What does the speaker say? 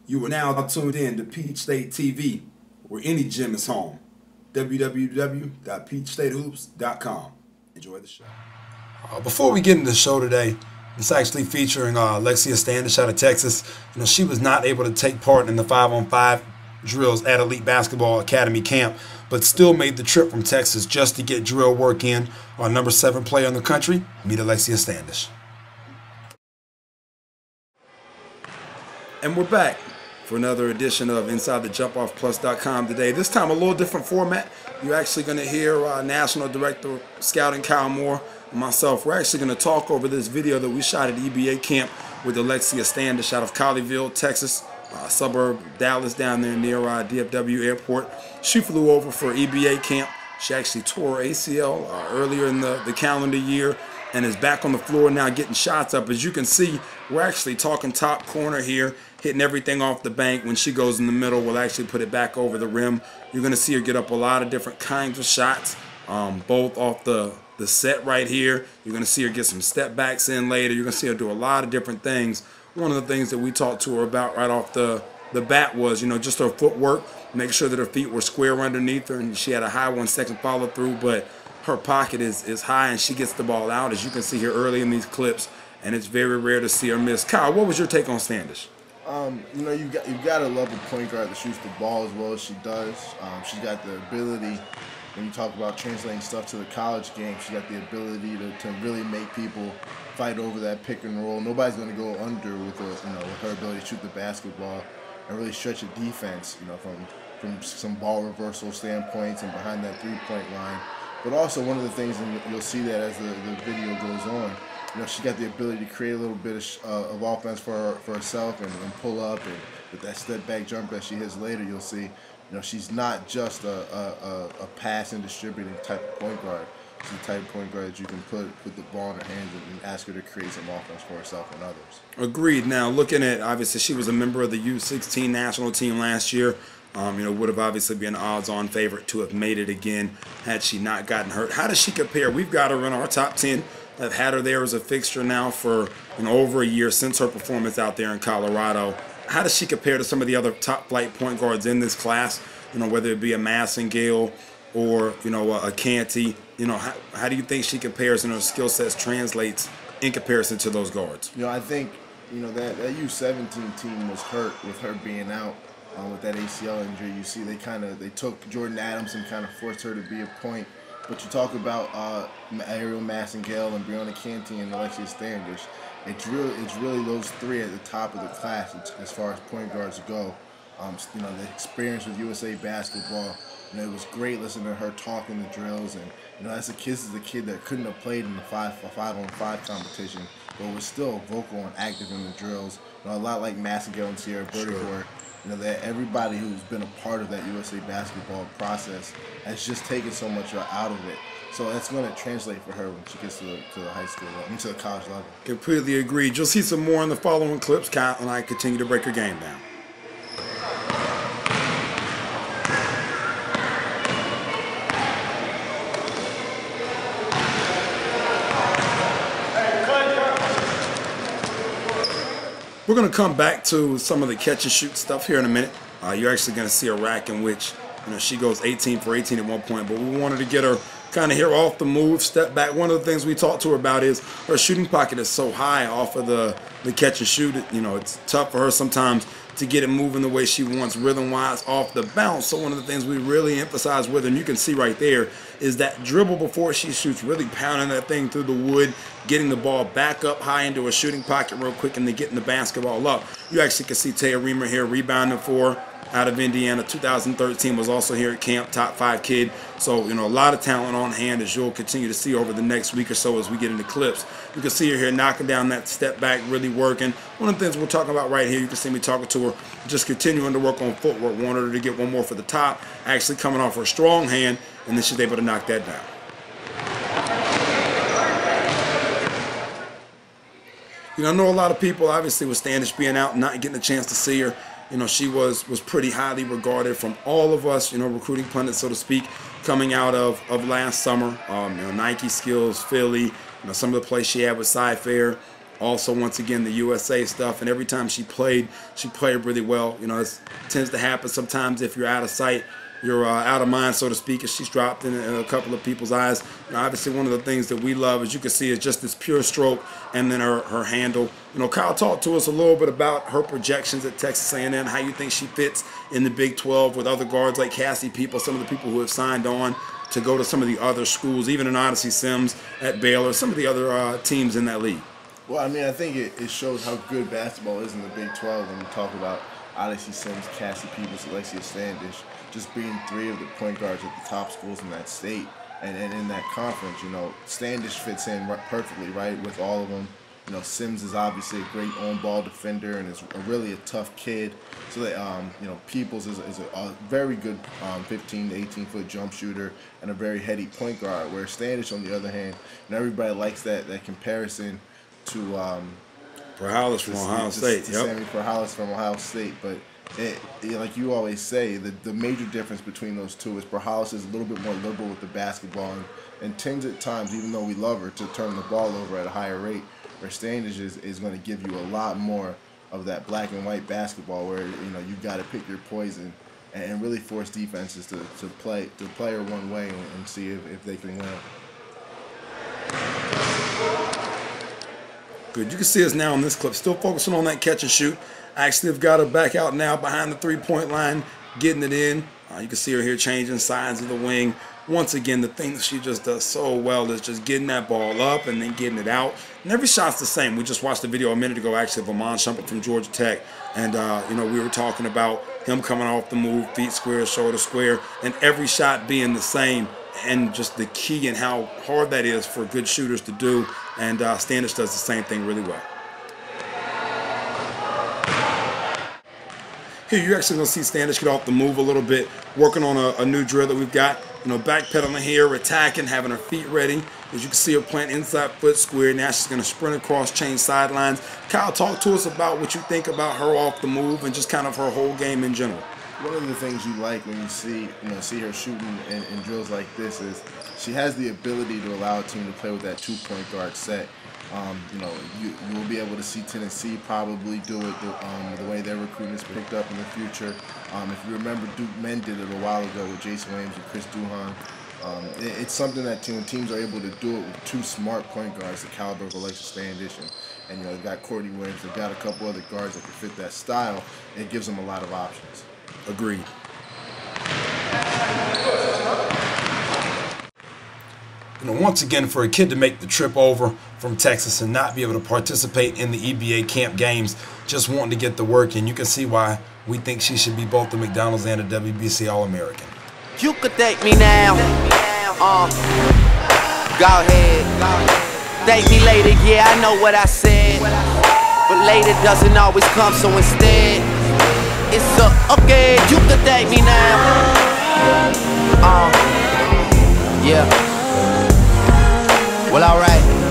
You are now tuned in to Peach State TV, where any gym is home. www.peachstatehoops.com. Enjoy the show. Before we get into the show today, it's actually featuring Alexia Standish out of Texas. She was not able to take part in the 5-on-5 drills at Elite Basketball Academy camp, but still made the trip from Texas just to get drill work in. Our number 7 player in the country, meet Alexia Standish. And we're back for another edition of InsideTheJumpOffPlus.com today. This time a little different format. You're actually going to hear National Director of Scouting Kyle Moore and myself. We're actually going to talk over this video that we shot at EBA camp with Alexia Standish out of Colleyville, Texas, suburb of Dallas, down there near DFW Airport. She flew over for EBA camp. She actually tore her ACL earlier in the calendar year and is back on the floor now getting shots up. As you can see, we're actually talking top corner here, hitting everything off the bank. When she goes in the middle, we'll actually put it back over the rim. You're going to see her get up a lot of different kinds of shots, both off the set right here. You're going to see her get some step backs in later. You're going to see her do a lot of different things. One of the things that we talked to her about right off the bat was, just her footwork, make sure that her feet were square underneath her, and she had a high 1-second follow through, but her pocket is high and she gets the ball out, as you can see here early in these clips, and it's very rare to see her miss. Kyle, what was your take on Standish? You got to love a point guard that shoots the ball as well as she does. She's got the ability, when you talk about translating stuff to the college game, she's got the ability to really make people fight over that pick and roll. Nobody's going to go under with her ability to shoot the basketball and really stretch a defense, from some ball reversal standpoints and behind that three-point line. But also one of the things, and you'll see that as the video goes on, she got the ability to create a little bit of offense for herself and pull up, and with that step back jump that she hits later, you'll see, she's not just a pass and distributing type of point guard. She's the type of point guard that you can put the ball in her hands and ask her to create some offense for herself and others. Agreed. Now, looking at, obviously, she was a member of the U16 national team last year. Would have obviously been an odds-on favorite to have made it again had she not gotten hurt. How does she compare? We've got her in our top 10. I've had her there as a fixture now for over a year since her performance out there in Colorado. How does she compare to some of the other top-flight point guards in this class? Whether it be a Massengale or a Canty. How do you think she compares and her skill sets translates in comparison to those guards? I think that U17 team was hurt with her being out. With that ACL injury, you see they took Jordan Adams and kind of forced her to be a point. But you talk about Ariel Massengale and Breonna Canty and Alexia Standish. It's really those three at the top of the class as far as point guards go. The experience with USA Basketball. It was great listening to her talking the drills, and this is a kid that couldn't have played in the 5-on-5 competition, but was still vocal and active in the drills. A lot like Massengale and Sierra Vertigore. That everybody who's been a part of that USA Basketball process has just taken so much out of it. So that's going to translate for her when she gets to the high school level, to the college level. Completely agreed. You'll see some more in the following clips. Kyle and I continue to break her game down. We're going to come back to some of the catch and shoot stuff here in a minute. You're actually going to see a rack in which she goes 18 for 18 at one point, but we wanted to get her kind of here off the move, step back. One of the things we talked to her about is her shooting pocket is so high off of the catch and shoot. It's tough for her sometimes to get it moving the way she wants rhythm-wise off the bounce. So one of the things we really emphasize with her, and you can see right there, is that dribble before she shoots, really pounding that thing through the wood, getting the ball back up high into a shooting pocket real quick, and then getting the basketball up. You actually can see Taya Reamer here rebounding for her out of Indiana. 2013 was also here at camp, top 5 kid. So, a lot of talent on hand, as you'll continue to see over the next week or so as we get into clips. You can see her here knocking down that step back, really working. One of the things we're talking about right here, you can see me talking to her, just continuing to work on footwork. Wanted her to get one more for the top, actually coming off her strong hand, and then she's able to knock that down. I know a lot of people, obviously, with Standish being out and not getting a chance to see her, she was pretty highly regarded from all of us, recruiting pundits, so to speak, coming out of last summer. Nike Skills, Philly, some of the plays she had with Cy Fair. Also, once again, the USA stuff, and every time she played really well. You know, it tends to happen sometimes if you're out of sight, you're out of mind, so to speak, as she's dropped in a couple of people's eyes. You know, obviously, one of the things that we love, as you can see, is just this pure stroke and then her handle. You know, Kyle talked to us a little bit about her projections at Texas A&M, how you think she fits in the Big 12 with other guards like Cassie People, some of the people who have signed on to go to some of the other schools, even in Odyssey Sims at Baylor, some of the other teams in that league. Well, I mean, I think it shows how good basketball is in the Big 12 when you talk about Odyssey Sims, Cassie Peoples, Alexia Standish, just being three of the point guards at the top schools in that state and in that conference. You know, Standish fits in perfectly, right, with all of them. You know, Sims is obviously a great on-ball defender and is really a tough kid. So that, you know, Peoples is a very good 15 to 18-foot jump shooter and a very heady point guard, where Standish, on the other hand, and everybody likes that comparison to Perhalis from Ohio State. Sammy Perhalis from Ohio State, but like you always say, the major difference between those two is Perhalis is a little bit more liberal with the basketball and tends at times, even though we love her, to turn the ball over at a higher rate, where Standish is going to give you a lot more of that black and white basketball where, you know, you got to pick your poison and really force defenses to play her one way and see if they can win. Good. You can see us now on this clip, still focusing on that catch and shoot. I actually have got her back out now behind the three-point line, getting it in. You can see her here changing sides of the wing. Once again, the thing that she just does so well is just getting that ball up and then getting it out. And every shot's the same. We just watched the video a minute ago, actually, of Amon Shumpert from Georgia Tech. And, you know, we were talking about him coming off the move, feet square, shoulder square, and every shot being the same. And just the key and how hard that is for good shooters to do. And Standish does the same thing really well. Here, you're actually going to see Standish get off the move a little bit, working on a new drill that we've got. You know, backpedaling here, attacking, having her feet ready. As you can see her plant inside foot square. Now she's going to sprint across, change sidelines. Kyle, talk to us about what you think about her off the move and just kind of her whole game in general. One of the things you like when you see her shooting in drills like this is she has the ability to allow a team to play with that two-point guard set. You know, you will be able to see Tennessee probably do it the way their recruiting is picked up in the future. If you remember, Duke Men did it a while ago with Jason Williams and Chris Duhon. It's something that when teams are able to do it with two smart point guards, the caliber of Alexia Standish, and you know, they've got Courtney Williams, they've got a couple other guards that can fit that style. It gives them a lot of options. Agreed. You know, once again, for a kid to make the trip over from Texas and not be able to participate in the EBA camp games, just wanting to get the work in, you can see why we think she should be both the McDonald's and a WBC All-American. You could thank me now. Go ahead. Thank me later, yeah, I know what I said. But later doesn't always come, so instead, it's okay, you could thank me now. Yeah. Well, alright.